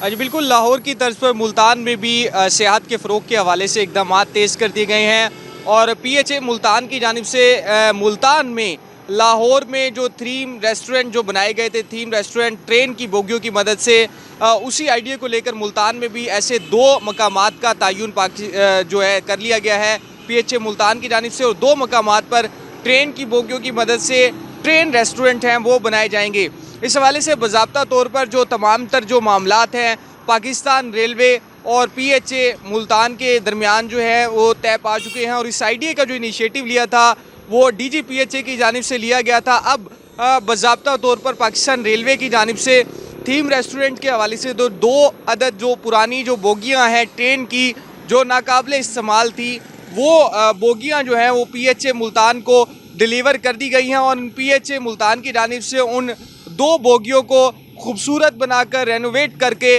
जी बिल्कुल, लाहौर की तर्ज पर मुल्तान में भी सियाहत के फ़रोग़ के हवाले से इक़दामात तेज़ कर दिए गए हैं। और PHA मुल्तान की जानिब से मुल्तान में लाहौर में जो थीम रेस्टोरेंट जो बनाए गए थे, थीम रेस्टोरेंट ट्रेन की बोगियों की मदद से, उसी आइडिया को लेकर मुल्तान में भी ऐसे 2 मकामात का तयन जो है कर लिया गया है PHA मुल्तान की जानिब से। और 2 मकामात पर ट्रेन की बोगियों की मदद से ट्रेन रेस्टोरेंट हैं वो बनाए जाएंगे। इस हवाले से बाज़ाब्ता तौर पर जो तमाम तर जो मामलात हैं पाकिस्तान रेलवे और PHA मुल्तान के दरमियान जो है वो तय पा चुके हैं। और इस आइडिया का जो इनिशिएटिव लिया था वो DG PHA की जानिब से लिया गया था। अब बाज़ाब्ता तौर पर पाकिस्तान रेलवे की जानिब से थीम रेस्टोरेंट के हवाले से 2 अदद जो पुरानी जो बोगियाँ हैं ट्रेन की जो नाकाबिले इस्तेमाल थी, वो बोगियाँ जो हैं वो PHA मुल्तान को डिलीवर कर दी गई हैं। और PHA मुल्तान की जानिब से उन 2 बोगियों को खूबसूरत बनाकर रेनोवेट करके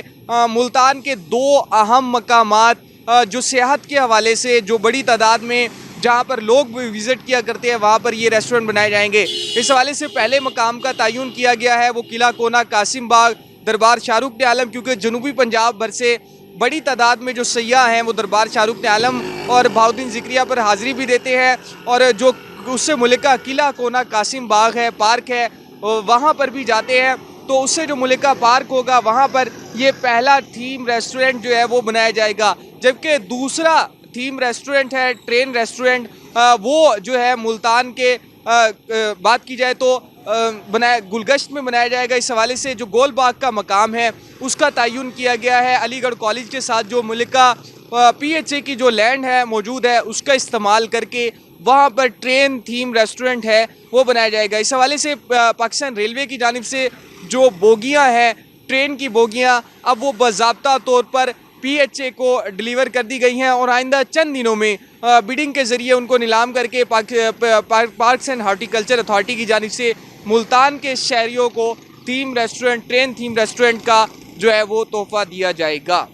मुल्तान के 2 अहम मकामात जो सियाहत के हवाले से जो बड़ी तादाद में जहाँ पर लोग विज़िट किया करते हैं वहाँ पर ये रेस्टोरेंट बनाए जाएंगे। इस हवाले से पहले मकाम का तयन किया गया है वो किला कोना कासिम बाग दरबार शाहरुख ने आलम, क्योंकि जनूबी पंजाब भर से बड़ी तादाद में जो सयाह हैं वो दरबार शाहरुख ने आलम और बहाउद्दीन ज़िक्रिया पर हाज़िरी भी देते हैं। और जो उससे मुल्का किला कोना कासिम बाग है, पार्क है, वहाँ पर भी जाते हैं। तो उससे जो मुल्का पार्क होगा वहाँ पर ये पहला थीम रेस्टोरेंट जो है वो बनाया जाएगा। जबकि दूसरा थीम रेस्टोरेंट है ट्रेन रेस्टोरेंट, वो जो है मुल्तान के बात की जाए तो गुलगश्त में बनाया जाएगा। इस हवाले से जो गोल बाग का मकाम है उसका तयन किया गया है। अलीगढ़ कॉलेज के साथ जो मुल्का PHA की जो लैंड है मौजूद है उसका इस्तेमाल करके वहाँ पर ट्रेन थीम रेस्टोरेंट है वो बनाया जाएगा। इस हवाले से पाकिस्तान रेलवे की जानिब से जो बोगियाँ हैं ट्रेन की बोगियाँ अब वो बाज़ाब्ता तौर पर PHA को डिलीवर कर दी गई हैं। और आइंदा चंद दिनों में बिडिंग के ज़रिए उनको नीलाम करके पार्क्स एंड हॉर्टिकल्चर अथॉरिटी की जानिब से मुल्तान के शहरियों को theme restaurant train theme restaurant का जो है वो तोहफ़ा दिया जाएगा।